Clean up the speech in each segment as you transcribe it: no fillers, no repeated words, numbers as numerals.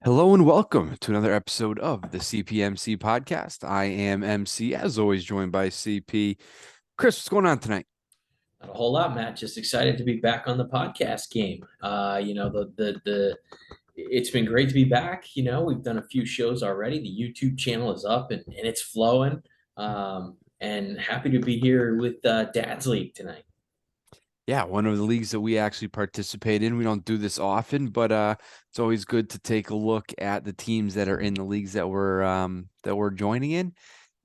Hello and welcome to another episode of the CPMC podcast. I am MC, as always, joined by CP. Chris, what's going on tonight? Not a whole lot, Matt. Just excited to be back on the podcast game. It's been great to be back. We've done a few shows already. The YouTube channel is up and it's flowing. And happy to be here with Dad's League tonight. Yeah, one of the leagues that we actually participate in. We don't do this often, but it's always good to take a look at the teams that are in the leagues that we're joining in,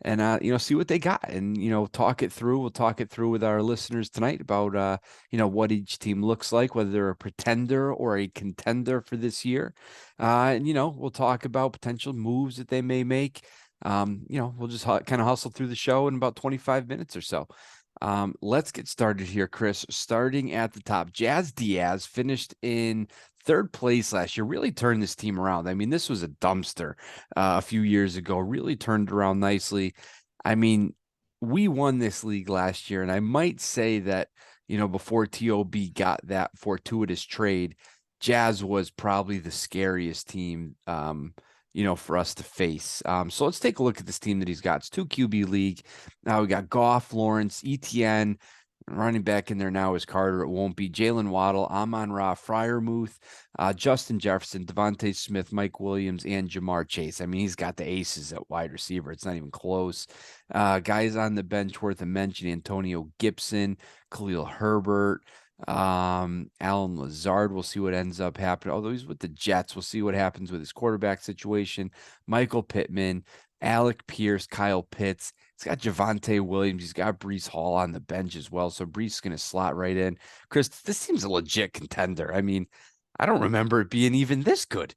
and see what they got, and talk it through. We'll talk it through with our listeners tonight about what each team looks like, whether they're a pretender or a contender for this year, and we'll talk about potential moves that they may make. We'll just kind of hustle through the show in about 25 minutes or so. Let's get started here, Chris. Starting at the top, Jazz Diaz finished in third place last year, really turned this team around. I mean, this was a dumpster a few years ago, really turned around nicely. I mean, we won this league last year, and I might say that, before TOB got that fortuitous trade, Jazz was probably the scariest team, for us to face. So let's take a look at this team that he's got. It's two QB league. Now we got Goff, Lawrence, ETN. Running back in there now is Carter. It won't be Jalen Waddle, Amon-Ra, Fryermuth, Justin Jefferson, Devontae Smith, Mike Williams, and Jamar Chase. I mean, he's got the aces at wide receiver. It's not even close. Guys on the bench worth a mention: Antonio Gibson, Khalil Herbert, Alan Lazard. We'll see what ends up happening. Although he's with the Jets, we'll see what happens with his quarterback situation. Michael Pittman, Alec Pierce, Kyle Pitts. He's got Javonte Williams. He's got Brees Hall on the bench as well. So Brees is going to slot right in. Chris, this seems a legit contender. I mean, I don't remember it being even this good,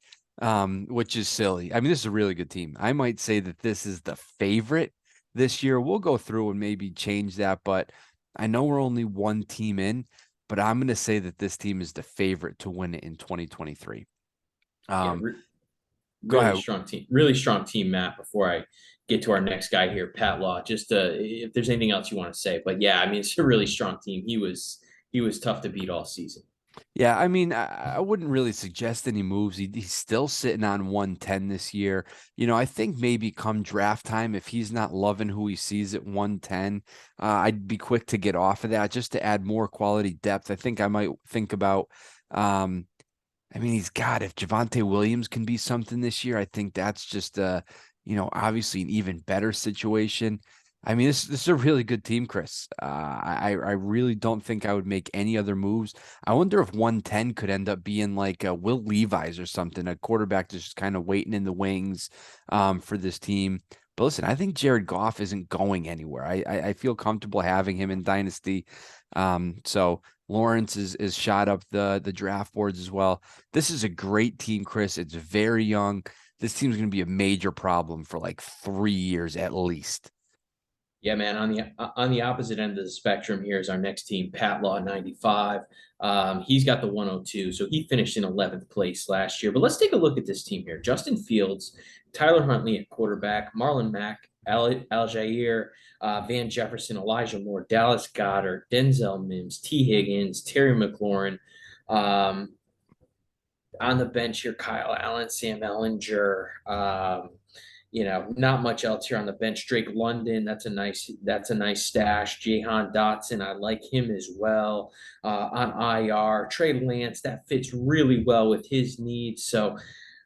which is silly. I mean, this is a really good team. I might say that this is the favorite this year. We'll go through and maybe change that, but I know we're only one team in, but I'm going to say that this team is the favorite to win it in 2023. Yeah, Um, Go really ahead. strong team. Really strong team, Matt. Before I get to our next guy here, Pat Law. Just if there's anything else you want to say, but yeah, I mean it's a really strong team. He was tough to beat all season. Yeah, I mean, I wouldn't really suggest any moves. He's still sitting on 110 this year. I think maybe come draft time, if he's not loving who he sees at 110, I'd be quick to get off of that just to add more quality depth. I think I might think about, um, I mean, if Javonte Williams can be something this year, I think that's just, obviously an even better situation. I mean, this is a really good team, Chris. I really don't think I would make any other moves. I wonder if 110 could end up being like Will Levi's or something, a quarterback that's just kind of waiting in the wings for this team. But listen, I think Jared Goff isn't going anywhere. I feel comfortable having him in Dynasty. So Lawrence is shot up the draft boards as well. This is a great team, Chris. It's very young. This team's going to be a major problem for like 3 years at least. Yeah, man. On the opposite end of the spectrum, here is our next team, Pat Law 95. He's got the 102, so he finished in 11th place last year. But let's take a look at this team here: Justin Fields, Tyler Huntley at quarterback, Marlon Mack, Aljair, Van Jefferson, Elijah Moore, Dallas Goddard, Denzel Mims, T. Higgins, Terry McLaurin. Um, on the bench here, Kyle Allen, Sam Ellinger. Not much else here on the bench. Drake London, that's a nice stash. Jahan Dotson, I like him as well. On IR, Trey Lance, that fits really well with his needs. So,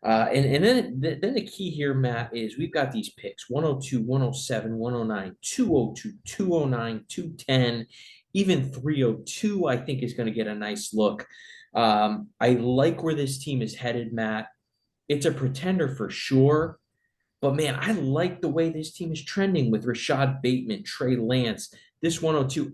and then the key here, Matt, is we've got these picks: 102, 107, 109, 202, 209, 210, even 302. I think is going to get a nice look. I like where this team is headed, Matt. It's a pretender for sure. But man, I like the way this team is trending with Rashad Bateman, Trey Lance. This 102,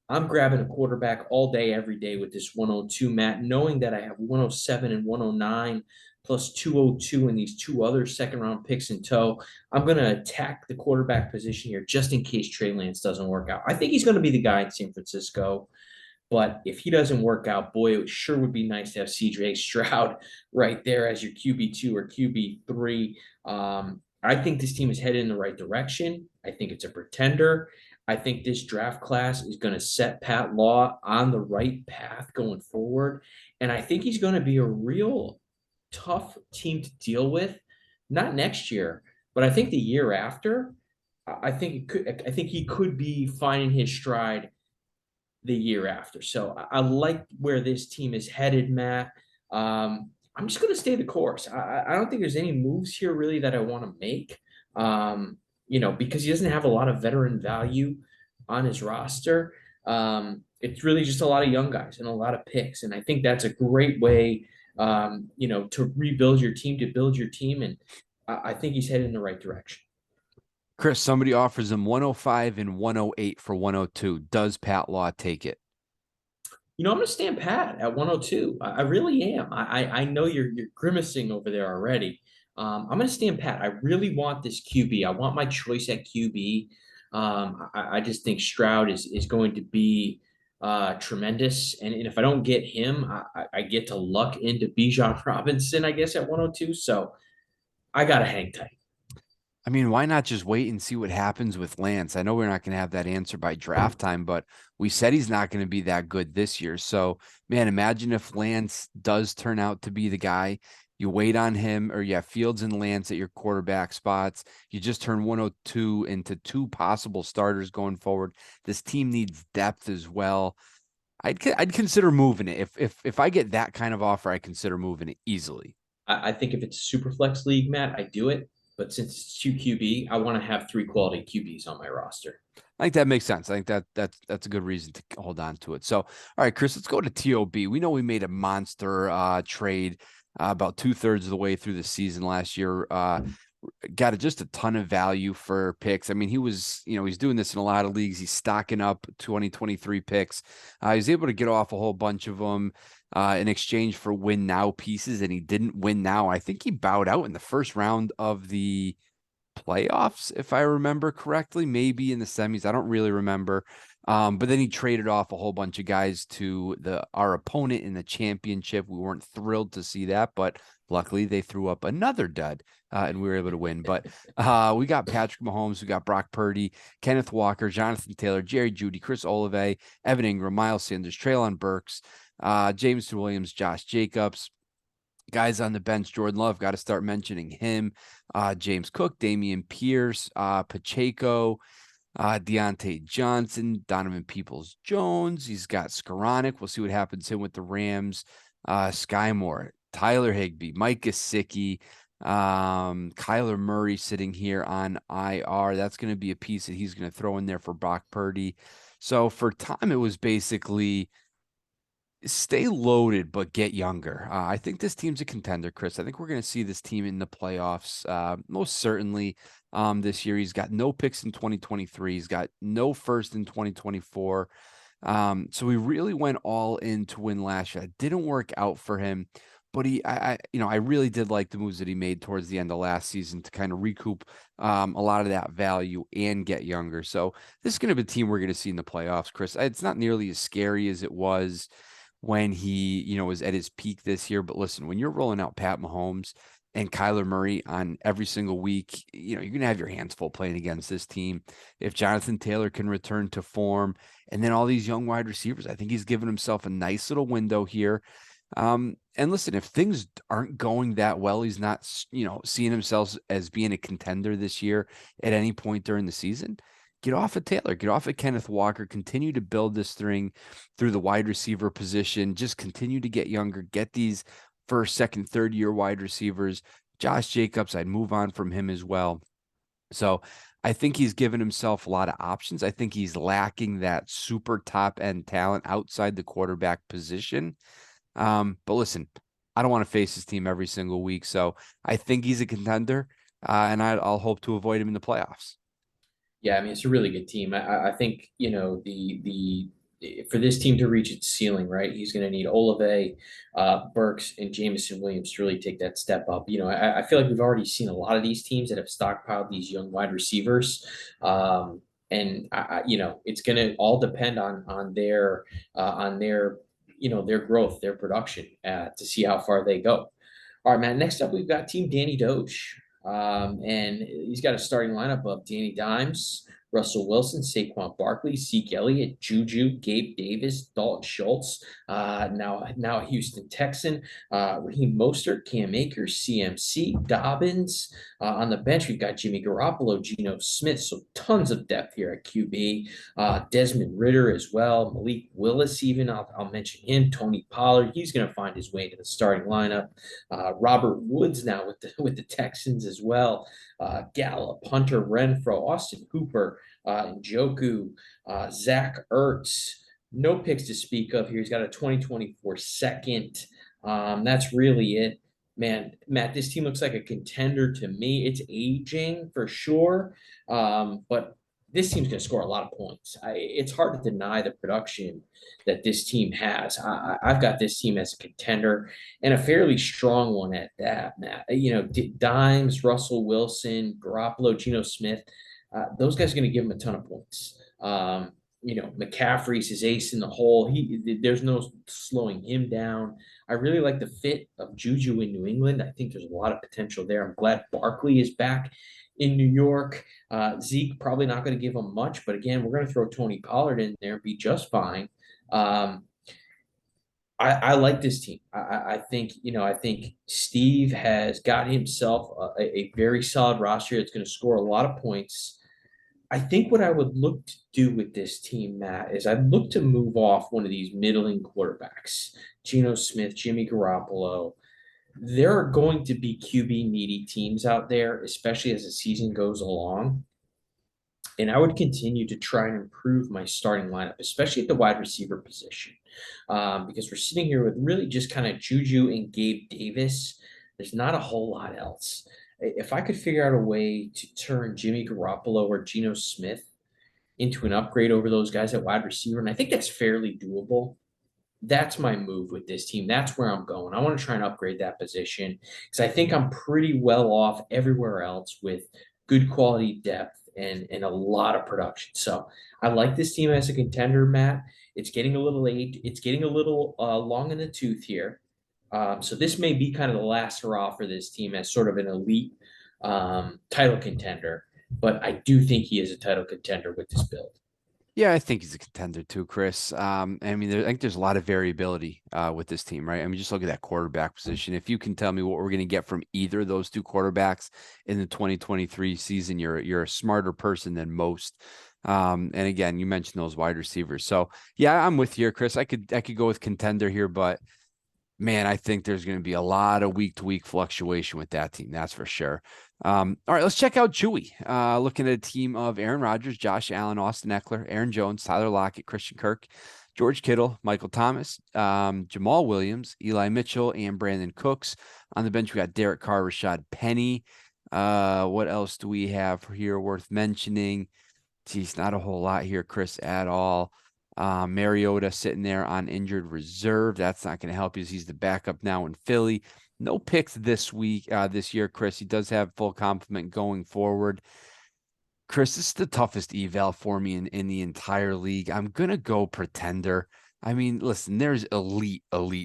I'm grabbing a quarterback all day, every day with this 102, Matt, knowing that I have 107 and 109 plus 202 and these two other second round picks in tow. I'm going to attack the quarterback position here just in case Trey Lance doesn't work out. I think he's going to be the guy in San Francisco. But if he doesn't work out, boy, it sure would be nice to have CJ Stroud right there as your QB2 or QB3. I think this team is headed in the right direction. I think it's a pretender. I think this draft class is going to set Pat Law on the right path going forward. And I think he's going to be a real tough team to deal with. Not next year, but I think the year after. I think it could. I think he could be finding his stride the year after. So I like where this team is headed, Matt. I'm just going to stay the course. I don't think there's any moves here really that I want to make. Because he doesn't have a lot of veteran value on his roster. It's really just a lot of young guys and a lot of picks, and I think that's a great way, to rebuild your team, to build your team, and I think he's headed in the right direction. Chris, somebody offers him 105 and 108 for 102. Does Pat Law take it? I'm going to stand pat at 102. I really am. I know you're grimacing over there already. I'm going to stand pat. I really want this QB. I want my choice at QB. I just think Stroud is going to be tremendous. And if I don't get him, I get to luck into Bijan Robinson, I guess, at 102. So I got to hang tight. I mean, why not just wait and see what happens with Lance? I know we're not going to have that answer by draft time, but we said he's not going to be that good this year. So, man, imagine if Lance does turn out to be the guy. You wait on him, or yeah, Fields and Lance at your quarterback spots. You just turn 102 into two possible starters going forward. This team needs depth as well. I'd consider moving it. If I get that kind of offer, I consider moving it easily. I think if it's a super flex league, Matt, I do it. But since it's two QB, I want to have three quality QBs on my roster. I think that makes sense. I think that's a good reason to hold on to it. So, all right, Chris, let's go to TOB. We know we made a monster trade about 2/3 of the way through the season last year. Got just a ton of value for picks. I mean, he's doing this in a lot of leagues. He's stocking up 2023 picks. He's able to get off a whole bunch of them in exchange for win now pieces, and he didn't win now. I think he bowed out in the first round of the playoffs, if I remember correctly, maybe in the semis. I don't really remember. But then he traded off a whole bunch of guys to our opponent in the championship. We weren't thrilled to see that, but luckily they threw up another dud and we were able to win. But we got Patrick Mahomes, we got Brock Purdy, Kenneth Walker, Jonathan Taylor, Jerry Jeudy, Chris Olave, Evan Ingram, Miles Sanders, Treylon Burks, Jameson Williams, Josh Jacobs. Guys on the bench, Jordan Love, got to start mentioning him. James Cook, Damian Pierce, Pacheco, Deontay Johnson, Donovan Peoples-Jones. He's got Skoranek. We'll see what happens to him with the Rams. Sky Moore, Tyler Higbee, Mike Gesicki, Kyler Murray sitting here on IR. That's going to be a piece that he's going to throw in there for Brock Purdy. So for Tom, it was basically stay loaded, but get younger. I think this team's a contender, Chris. I think we're going to see this team in the playoffs, most certainly this year. He's got no picks in 2023. He's got no first in 2024. So he really went all in to win last year. It didn't work out for him, but I really did like the moves that he made towards the end of last season to kind of recoup a lot of that value and get younger. So this is going to be a team we're going to see in the playoffs, Chris. It's not nearly as scary as it was when he, was at his peak this year. But listen, when you're rolling out Pat Mahomes and Kyler Murray on every single week, you're going to have your hands full playing against this team. If Jonathan Taylor can return to form, and then all these young wide receivers, I think he's given himself a nice little window here. And listen, if things aren't going that well, he's not, seeing himself as being a contender this year at any point during the season. Get off of Taylor, get off of Kenneth Walker, continue to build this thing through the wide receiver position. Just continue to get younger, get these first, second, third year wide receivers. Josh Jacobs, I'd move on from him as well. So I think he's given himself a lot of options. I think he's lacking that super top end talent outside the quarterback position. But listen, I don't want to face his team every single week. So I think he's a contender, and I'll hope to avoid him in the playoffs. Yeah, I mean it's a really good team. I think the for this team to reach its ceiling, right? He's going to need Olave, Burks, and Jameson Williams to really take that step up. I feel like we've already seen a lot of these teams that have stockpiled these young wide receivers, and it's going to all depend on their their growth, their production, to see how far they go. All right, Matt. Next up, we've got Team Danny Doge. And he's got a starting lineup of Danny Dimes, Russell Wilson, Saquon Barkley, Zeke Elliott, Juju, Gabe Davis, Dalton Schultz, now a Houston Texan, Raheem Mostert, Cam Akers, CMC, Dobbins. On the bench, we've got Jimmy Garoppolo, Geno Smith, so tons of depth here at QB. Desmond Ritter as well, Malik Willis, even I'll mention him. Tony Pollard, he's going to find his way into the starting lineup. Robert Woods now with the Texans as well. Gallup, Hunter Renfro, Austin Hooper, Njoku, Zach Ertz. No picks to speak of here. He's got a 2024 second. That's really it. Man, Matt, this team looks like a contender to me. It's aging for sure, but this team's going to score a lot of points. It's hard to deny the production that this team has. I've got this team as a contender and a fairly strong one at that, Matt. Dimes, Russell Wilson, Garoppolo, Geno Smith, those guys are going to give him a ton of points. McCaffrey's his ace in the hole. There's no slowing him down. I really like the fit of Juju in New England. I think there's a lot of potential there. I'm glad Barkley is back in New York. Zeke probably not going to give him much, but again, we're going to throw Tony Pollard in there and be just fine. I like this team. I think Steve has got himself a very solid roster that's going to score a lot of points. I think what I would look to do with this team, Matt, is I'd look to move off one of these middling quarterbacks, Geno Smith, Jimmy Garoppolo. There are going to be QB needy teams out there, especially as the season goes along. And I would continue to try and improve my starting lineup, especially at the wide receiver position, because we're sitting here with really just kind of Juju and Gabe Davis. There's not a whole lot else. If I could figure out a way to turn Jimmy Garoppolo or Geno Smith into an upgrade over those guys at wide receiver, and I think that's fairly doable. That's my move with this team. That's where I'm going. I want to try and upgrade that position because I think I'm pretty well off everywhere else with good quality depth and a lot of production. So I like this team as a contender, Matt. It's getting a little late. It's getting a little long in the tooth here. So this may be kind of the last hurrah for this team as sort of an elite title contender. But I do think he is a title contender with this build. Yeah, I think he's a contender too, Chris. I mean, I think there's a lot of variability with this team, right? I mean, just look at that quarterback position. If you can tell me what we're going to get from either of those two quarterbacks in the 2023 season, you're a smarter person than most. And again, you mentioned those wide receivers. So yeah, I'm with you, Chris. I could go with contender here, but man, I think there's going to be a lot of week to week fluctuation with that team. That's for sure. All right, let's check out Chewy. Looking at a team of Aaron Rodgers, Josh Allen, Austin Eckler, Aaron Jones, Tyler Lockett, Christian Kirk, George Kittle, Michael Thomas, Jamal Williams, Eli Mitchell, and Brandon Cooks. On the bench, we got Derek Carr, Rashad Penny. What else do we have here worth mentioning? Geez, not a whole lot here, Chris, at all. Mariota sitting there on injured reserve. That's not going to help you as he's the backup now in Philly. No picks this week, this year, Chris. He does have full complement going forward. Chris, this is the toughest eval for me in the entire league. I'm going to go pretender. I mean, listen, there's elite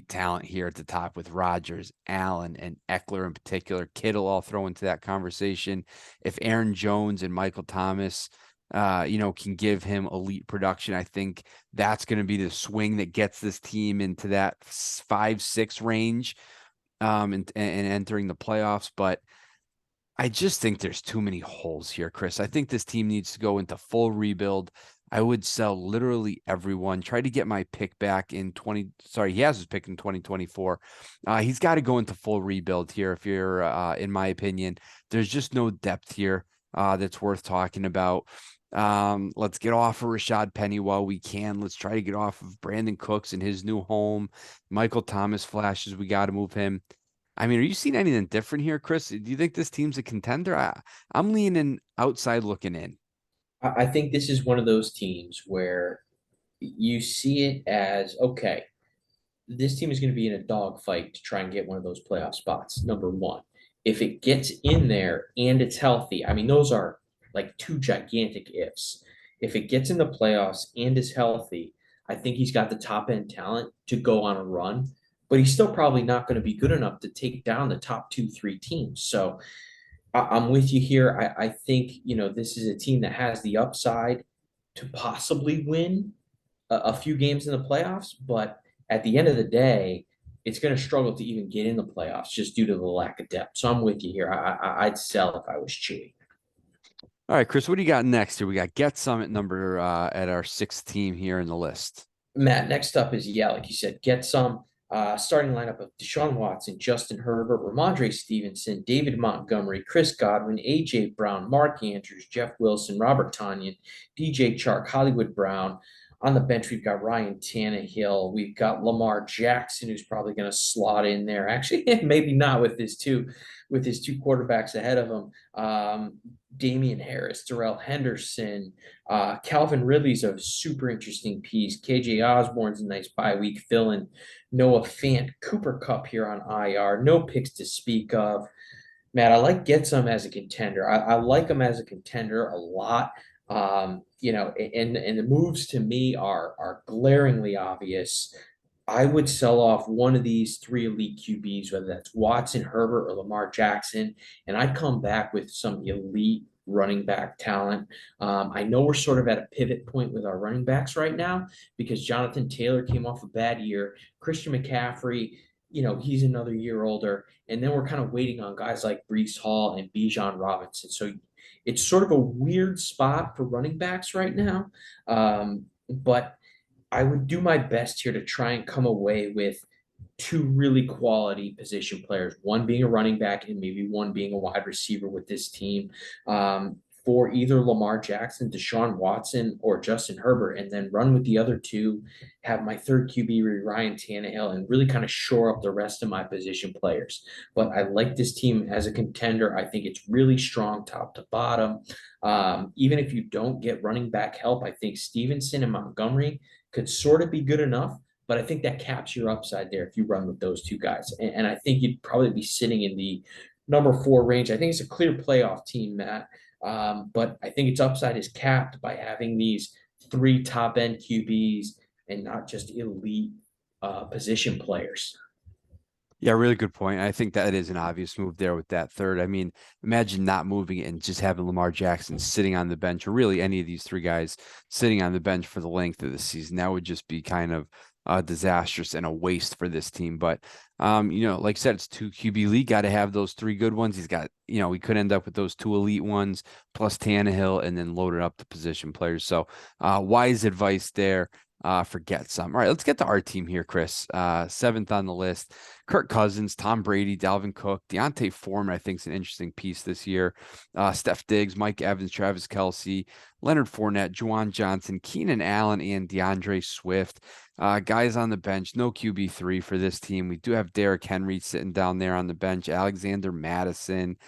talent here at the top with Rodgers, Allen, and Eckler in particular. Kittle all throw into that conversation. If Aaron Jones and Michael Thomas can give him elite production. I think that's going to be the swing that gets this team into that 5-6 range, and entering the playoffs. But I just think there's too many holes here, Chris. I think this team needs to go into full rebuild. I would sell literally everyone. Try to get my pick back in he has his pick in 2024. He's got to go into full rebuild here. If you're, in my opinion, there's just no depth here that's worth talking about. Let's get off of Rashad Penny while we can. Let's try to get off of Brandon Cooks in his new home. Michael Thomas flashes. We got to move him. I mean, are you seeing anything different here, Chris? Do you think this team's a contender? I'm leaning outside looking in. I think this is one of those teams where you see it as okay, this team is going to be in a dogfight to try and get one of those playoff spots. Number one, if it gets in there and it's healthy, I mean, those are like two gigantic ifs. If it gets in the playoffs and is healthy, I think he's got the top end talent to go on a run, but he's still probably not going to be good enough to take down the top two, three teams. So I'm with you here. I think, this is a team that has the upside to possibly win a few games in the playoffs, but at the end of the day, it's going to struggle to even get in the playoffs just due to the lack of depth. So I'm with you here. I'd sell if I was Chewy. All right, Chris, what do you got next here? We got Get Summit number at our sixth team here in the list. Matt, next up is, yeah, like you said, get some. Starting lineup of Deshaun Watson, Justin Herbert, Ramondre Stevenson, David Montgomery, Chris Godwin, A.J. Brown, Mark Andrews, Jeff Wilson, Robert Tonyan, DJ Chark, Hollywood Brown. On the bench, we've got Ryan Tannehill. We've got Lamar Jackson, who's probably going to slot in there. Actually, maybe not with his two quarterbacks ahead of him. Damian Harris, Darrell Henderson, Calvin Ridley's a super interesting piece. KJ Osborne's a nice bye week fill in. Noah Fant, Cooper Cup here on IR. No picks to speak of. Matt, I like Getsum as a contender. I like him as a contender a lot. And the moves to me are glaringly obvious. I would sell off one of these three elite QBs, whether that's Watson, Herbert, or Lamar Jackson, and I'd come back with some elite running back talent. I know we're sort of at a pivot point with our running backs right now because Jonathan Taylor came off a bad year. Christian McCaffrey, he's another year older. And then we're kind of waiting on guys like Brees Hall and Bijan Robinson. So it's sort of a weird spot for running backs right now. But I would do my best here to try and come away with two really quality position players, one being a running back and maybe one being a wide receiver with this team. For either Lamar Jackson, Deshaun Watson, or Justin Herbert, and then run with the other two, have my third QB Ryan Tannehill, and really kind of shore up the rest of my position players. But I like this team as a contender. I think it's really strong top to bottom. Even if you don't get running back help, I think Stevenson and Montgomery could sort of be good enough. But I think that caps your upside there if you run with those two guys. And I think you'd probably be sitting in the number 4 range. I think it's a clear playoff team, Matt. But I think its upside is capped by having these 3 top end QBs and not just elite position players. Yeah, really good point. I think that is an obvious move there with that third. I mean, imagine not moving it and just having Lamar Jackson sitting on the bench, or really any of these three guys sitting on the bench for the length of the season. That would just be kind of disastrous and a waste for this team. But like I said, it's 2 QB league. Got to have those 3 good ones. He's got, we could end up with those 2 elite ones plus Tannehill, and then loaded up the position players. So wise advice there. Forget some. All right, let's get to our team here, Chris. 7th on the list. Kirk Cousins, Tom Brady, Dalvin Cook, Deontay Foreman, I think is an interesting piece this year. Steph Diggs, Mike Evans, Travis Kelce, Leonard Fournette, Juwan Johnson, Keenan Allen, and DeAndre Swift. Guys on the bench, no QB3 for this team. We do have Derrick Henry sitting down there on the bench, Alexander Madison.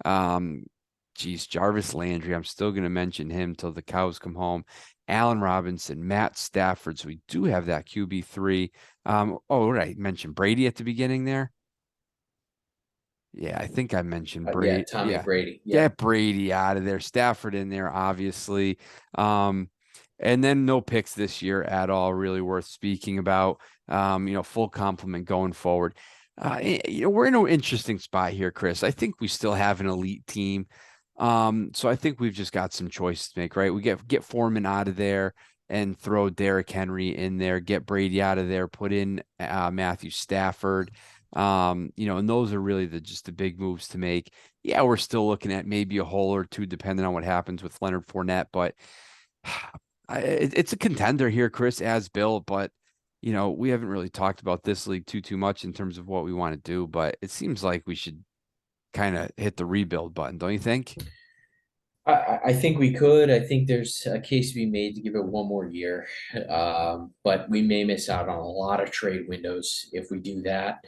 Jarvis Landry. I'm still going to mention him till the cows come home. Allen Robinson, Matt Stafford. So we do have that QB3. Right. Mentioned Brady at the beginning there. Yeah, I think I mentioned Yeah, Brady. Tommy Yeah. Brady. Yeah. Get Brady out of there. Stafford in there, obviously. Um, and then no picks this year at all, really worth speaking about. Full complement going forward. We're in an interesting spot here, Chris. I think we still have an elite team. So I think we've just got some choices to make, right? We get Foreman out of there and throw Derrick Henry in there, get Brady out of there, put in Matthew Stafford. And those are really just the big moves to make. Yeah, we're still looking at maybe a hole or two, depending on what happens with Leonard Fournette, but it's a contender here, Chris, as built, but we haven't really talked about this league too much in terms of what we want to do, but it seems like we should kind of hit the rebuild button, don't you think? I think we could. I think there's a case to be made to give it one more year. But we may miss out on a lot of trade windows if we do that.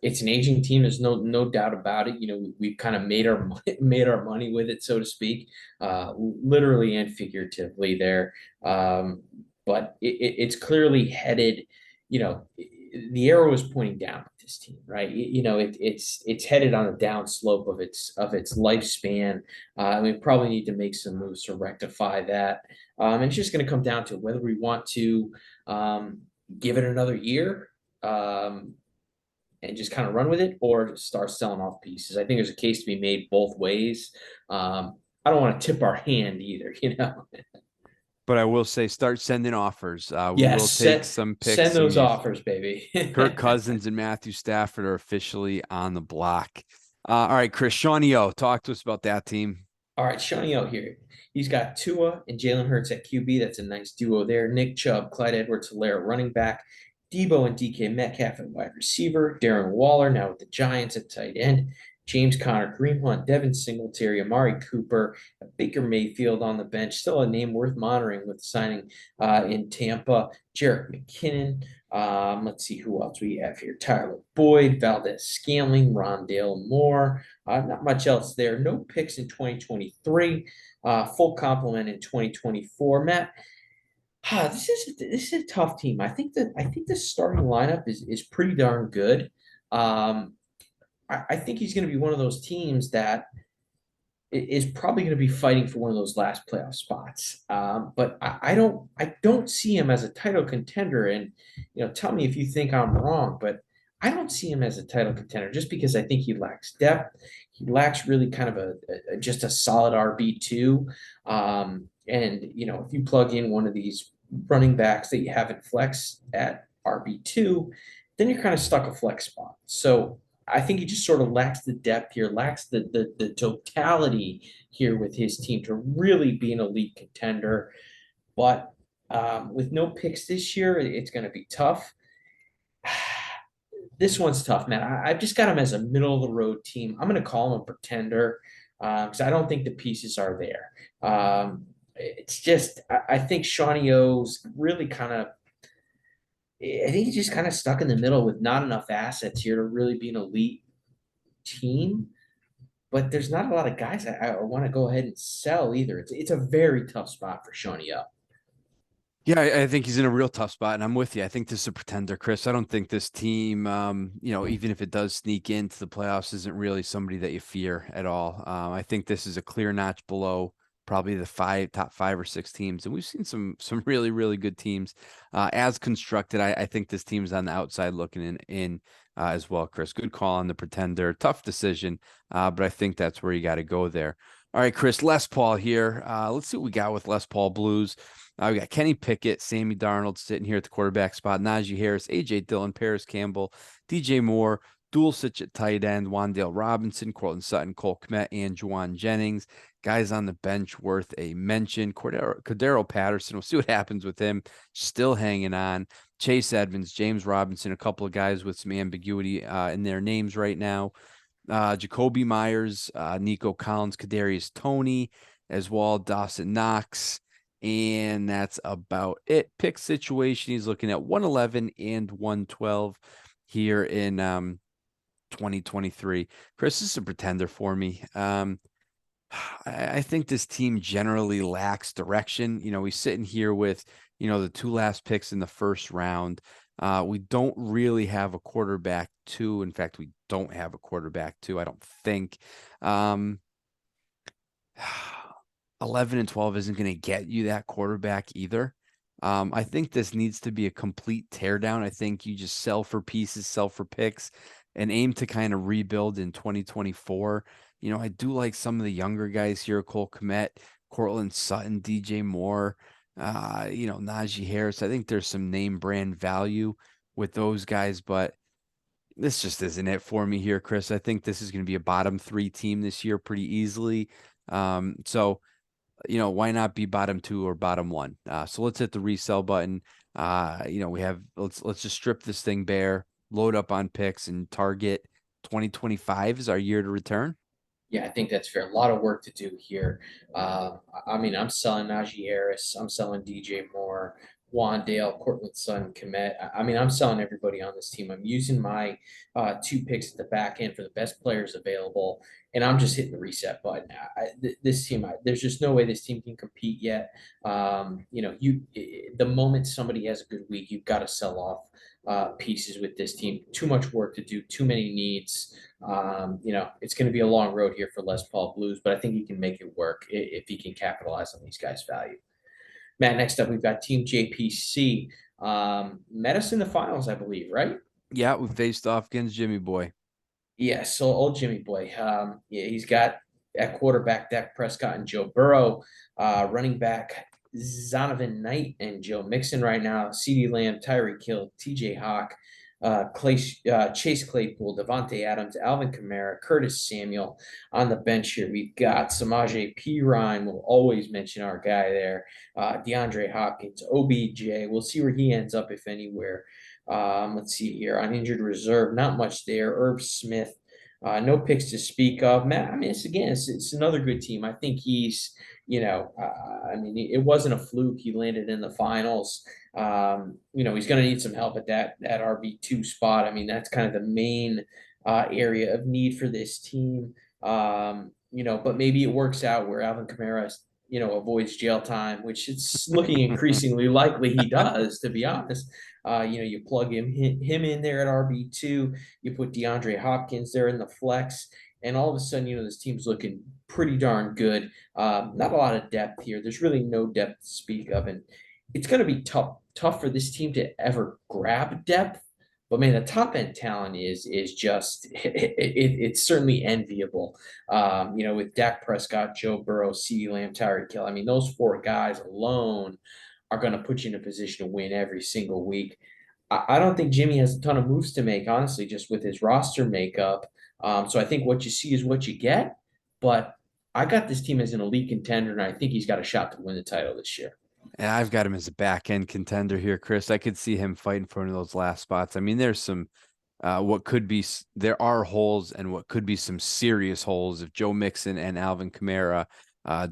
It's an aging team. There's no doubt about it. We've kind of made our money with it, so to speak, literally and figuratively there. But it's clearly headed. The arrow is pointing down with this team, right? It's headed on a down slope of its lifespan. We probably need to make some moves to rectify that. And it's just going to come down to whether we want to give it another year, um, and just kind of run with it, or start selling off pieces. I think there's a case to be made both ways. I don't want to tip our hand either, you know. But I will say, start sending offers. We will Yes, take some picks. send those Some offers, baby. Kirk Cousins and Matthew Stafford are officially on the block. All right, Chris Shawnee, talk to us about that team. All right, Shawnee out here. He's got Tua and Jalen Hurts at QB. That's a nice duo there. Nick Chubb, Clyde Edwards-Helaire running back. Debo and DK Metcalf at wide receiver. Darren Waller now with the Giants at tight end. James Conner, Kareem Hunt, Devin Singletary, Amari Cooper, Baker Mayfield on the bench. Still a name worth monitoring with signing in Tampa. Jerick McKinnon. Let's see who else we have here. Tyler Boyd, Valdez Scantling, Rondale Moore. Not much else there. No picks in 2023. Full complement in 2024. Matt, this is a tough team. I think the starting lineup is pretty darn good. Um, I think he's going to be one of those teams that is probably going to be fighting for one of those last playoff spots. But I don't see him as a title contender. And tell me if you think I'm wrong, but I don't see him as a title contender just because I think he lacks depth. He lacks really kind of just a solid RB2. And if you plug in one of these running backs that you have in flex at RB2, then you're kind of stuck a flex spot. So I think he just sort of lacks the depth here, lacks the totality here with his team to really be an elite contender. But with no picks this year, it's going to be tough. This one's tough, man. I've just got him as a middle of the road team. I'm going to call him a pretender because I don't think the pieces are there. It's just I think Shawnee O's really kind of. I think he's just kind of stuck in the middle with not enough assets here to really be an elite team. But there's not a lot of guys I want to go ahead and sell either. It's a very tough spot for Shawnee up. Yeah, I think he's in a real tough spot, and I'm with you. I think this is a pretender, Chris. I don't think this team, even if it does sneak into the playoffs, isn't really somebody that you fear at all. I think this is a clear notch below probably the top 5 or 6 teams, and we've seen some really really good teams as constructed. I think this team's on the outside looking in as well, Chris. Good call on the pretender. Tough decision, but I think that's where you got to go there. All right, Chris, Les Paul here. Let's see what we got with Les Paul Blues. We got Kenny Pickett, Sammy Darnold sitting here at the quarterback spot, Najee Harris, AJ Dillon, Paris Campbell, DJ Moore, Dulcich at tight end, Wandale Robinson, Cortland Sutton, Cole Kmet, and Juwan Jennings. Guys on the bench worth a mention. Cordero Patterson, we'll see what happens with him. Still hanging on. Chase Edmonds, James Robinson, a couple of guys with some ambiguity in their names right now. Jacoby Myers, Nico Collins, Kadarius Toney, as well, Dawson Knox. And that's about it. Pick situation. He's looking at 111 and 112 here in 2023. Chris is a pretender for me. I think this team generally lacks direction. He's sitting here with, the 2 last picks in the first round. We don't really have a quarterback 2. In fact, we don't have a quarterback 2, I don't think. 11 and 12 isn't going to get you that quarterback either. I think this needs to be a complete teardown. I think you just sell for pieces, sell for picks, and aim to kind of rebuild in 2024. I do like some of the younger guys here, Cole Kmet, Cortland Sutton, DJ Moore, Najee Harris. I think there's some name brand value with those guys, but this just isn't it for me here, Chris. I think this is going to be a bottom 3 team this year pretty easily. So why not be bottom 2 or bottom 1? So let's hit the resell button. Let's just strip this thing bare, load up on picks, and target 2025 is our year to return. Yeah, I think that's fair. A lot of work to do here. I mean, I'm selling Najee Harris. I'm selling DJ Moore, Wandale, Cortland Sutton, Komet. I mean, I'm selling everybody on this team. I'm using my 2 picks at the back end for the best players available, and I'm just hitting the reset button. This team, there's just no way this team can compete yet. The moment somebody has a good week, you've got to sell off pieces with this team. Too much work to do, too many needs. It's going to be a long road here for Les Paul Blues, but I think he can make it work if he can capitalize on these guys' value. Matt, next up, we've got Team JPC. Met us in the finals, I believe, right? Yeah, we faced off against Jimmy Boy. Yeah, so old Jimmy boy. Yeah, he's got at quarterback Dak Prescott and Joe Burrow, running back Zonovan Knight and Joe Mixon right now. CeeDee Lamb, Tyreek Hill, TJ Hawk, Chase Claypool, Devontae Adams, Alvin Kamara, Curtis Samuel on the bench here. We've got Samaje Perine. We'll always mention our guy there. DeAndre Hopkins, OBJ. We'll see where he ends up, if anywhere. Let's see here on injured reserve, not much there. Irv Smith, no picks to speak of. Matt, I mean, it's another good team. I think he's, I mean, it wasn't a fluke. He landed in the finals. He's going to need some help at that RB2 spot. I mean, that's kind of the main area of need for this team. But maybe it works out where Alvin Kamara, avoids jail time, which it's looking increasingly likely he does, to be honest. You plug him in there at RB2, you put DeAndre Hopkins there in the flex, and all of a sudden, this team's looking pretty darn good. Not a lot of depth here. There's really no depth to speak of, and it's going to be tough for this team to ever grab depth. But man, the top end talent is just it's certainly enviable. With Dak Prescott, Joe Burrow, CeeDee Lamb, Tyreek Hill. I mean, those four guys alone are going to put you in a position to win every single week. I don't think Jimmy has a ton of moves to make, honestly, just with his roster makeup. So I think what you see is what you get. But I got this team as an elite contender, and I think he's got a shot to win the title this year. And I've got him as a back end contender here, Chris. I could see him fighting for one of those last spots. I mean, there's some what could be there are holes and what could be some serious holes if Joe Mixon and Alvin Kamara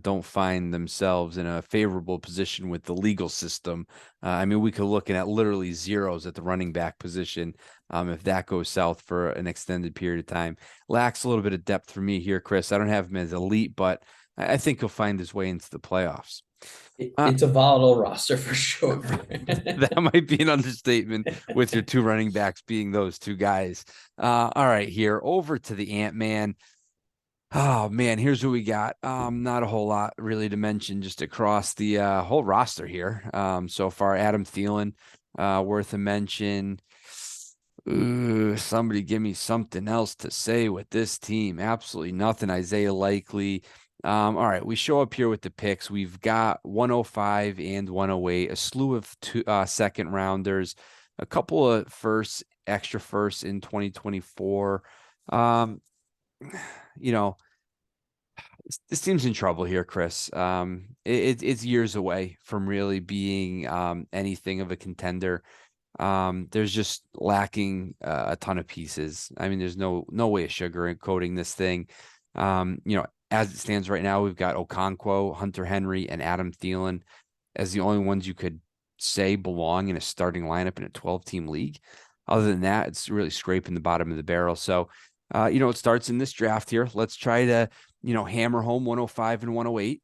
don't find themselves in a favorable position with the legal system. I mean, we could looking at literally zeros at the running back position if that goes south for an extended period of time. Lacks a little bit of depth for me here, Chris. I don't have him as elite, but I think he'll find his way into the playoffs. Uh, It's a volatile roster for sure. that might be an understatement with your two running backs being those two guys. All right, here over to the Ant-Man. Oh man, here's what we got. Not a whole lot really to mention just across the whole roster here. So far, Adam Thielen, worth a mention. Ooh, somebody give me something else to say with this team. Absolutely nothing. Isaiah Likely. All right, we show up here with the picks. We've got 105 and 108, a slew of two second rounders, a couple of extra firsts in 2024. Um, you know, this team's in trouble here, Chris. It's years away from really being anything of a contender. There's just lacking a ton of pieces. I mean, there's no way of sugarcoating this thing. As it stands right now, we've got Okonkwo, Hunter Henry, and Adam Thielen as the only ones you could say belong in a starting lineup in a 12-team league. Other than that, it's really scraping the bottom of the barrel. So, it starts in this draft here. Let's try to, hammer home 105 and 108,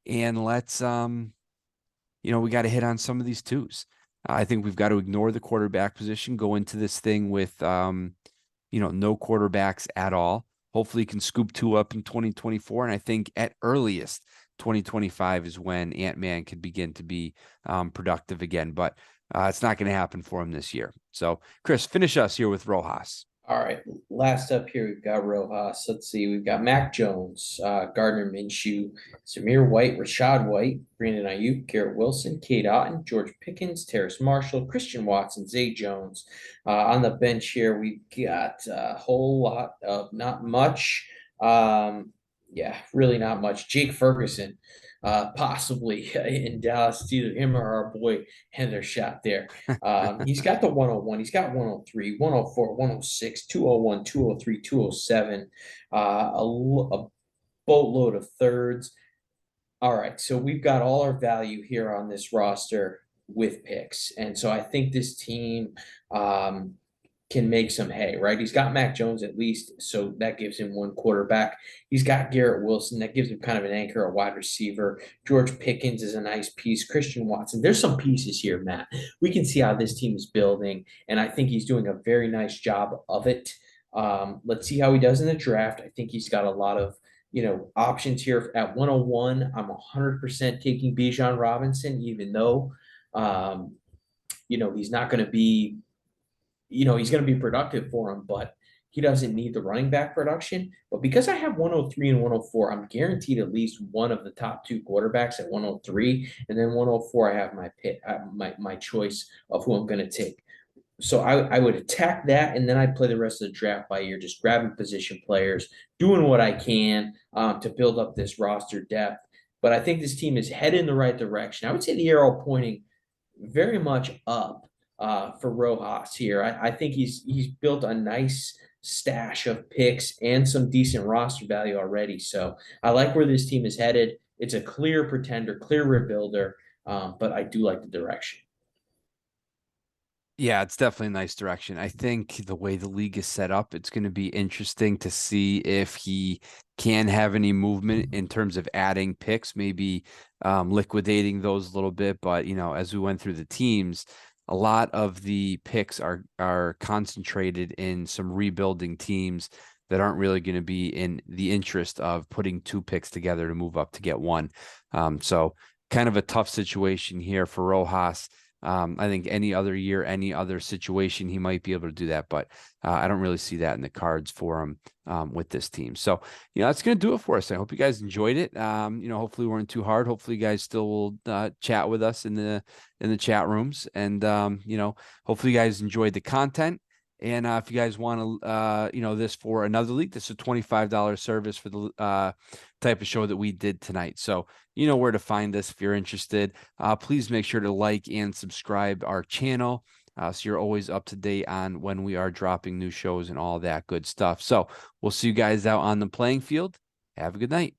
and let's, we got to hit on some of these twos. I think we've got to ignore the quarterback position, go into this thing with, no quarterbacks at all. Hopefully, you can scoop two up in 2024. And I think at earliest, 2025 is when Ant-Man could begin to be productive again. But it's not going to happen for him this year. So, Chris, finish us here with Rojas. All right, last up here we've got Rojas. Let's see, we've got Mac Jones, Gardner Minshew, Samir White, Rashad White, Brandon Ayuk, Garrett Wilson, Kate Otten, George Pickens, Terrace Marshall, Christian Watson, Zay Jones. On the bench here, we've got a whole lot of not much. Yeah, really not much. Jake Ferguson, possibly in Dallas. It's either him or our boy Hendershot there. He's got the 101, he's got 103, 104, 106, 201, 203, 207, a boatload of thirds. All right, so we've got all our value here on this roster with picks. And so I think this team can make some hay, right? He's got Mac Jones at least, so that gives him one quarterback. He's got Garrett Wilson, that gives him kind of an anchor, a wide receiver. George Pickens is a nice piece. Christian Watson, there's some pieces here, Matt. We can see how this team is building, and I think he's doing a very nice job of it. Let's see how he does in the draft. I think he's got a lot of options here at 101. I'm 100% taking Bijan Robinson, even though he's not going to be he's going to be productive for him, but he doesn't need the running back production. But because I have 103 and 104, I'm guaranteed at least one of the top two quarterbacks at 103, and then 104, I have my pick, my choice of who I'm going to take. So I would attack that, and then I'd play the rest of the draft by ear, just grabbing position players, doing what I can to build up this roster depth. But I think this team is headed in the right direction. I would say the arrow pointing very much up for Rojas here. I think he's built a nice stash of picks and some decent roster value already. So I like where this team is headed. It's a clear pretender, clear rebuilder, but I do like the direction. Yeah, it's definitely a nice direction. I think the way the league is set up, it's going to be interesting to see if he can have any movement in terms of adding picks, maybe liquidating those a little bit. But as we went through the teams, a lot of the picks are concentrated in some rebuilding teams that aren't really going to be in the interest of putting two picks together to move up to get one. So kind of a tough situation here for Rojas. I think any other year, any other situation, he might be able to do that, but I don't really see that in the cards for him with this team. So, that's going to do it for us. I hope you guys enjoyed it. Hopefully we weren't too hard. Hopefully you guys still will chat with us in the chat rooms, and hopefully you guys enjoyed the content. And if you guys want to, this for another league, this is a $25 service for the type of show that we did tonight. So you know where to find us if you're interested. Please make sure to like and subscribe our channel so you're always up to date on when we are dropping new shows and all that good stuff. So we'll see you guys out on the playing field. Have a good night.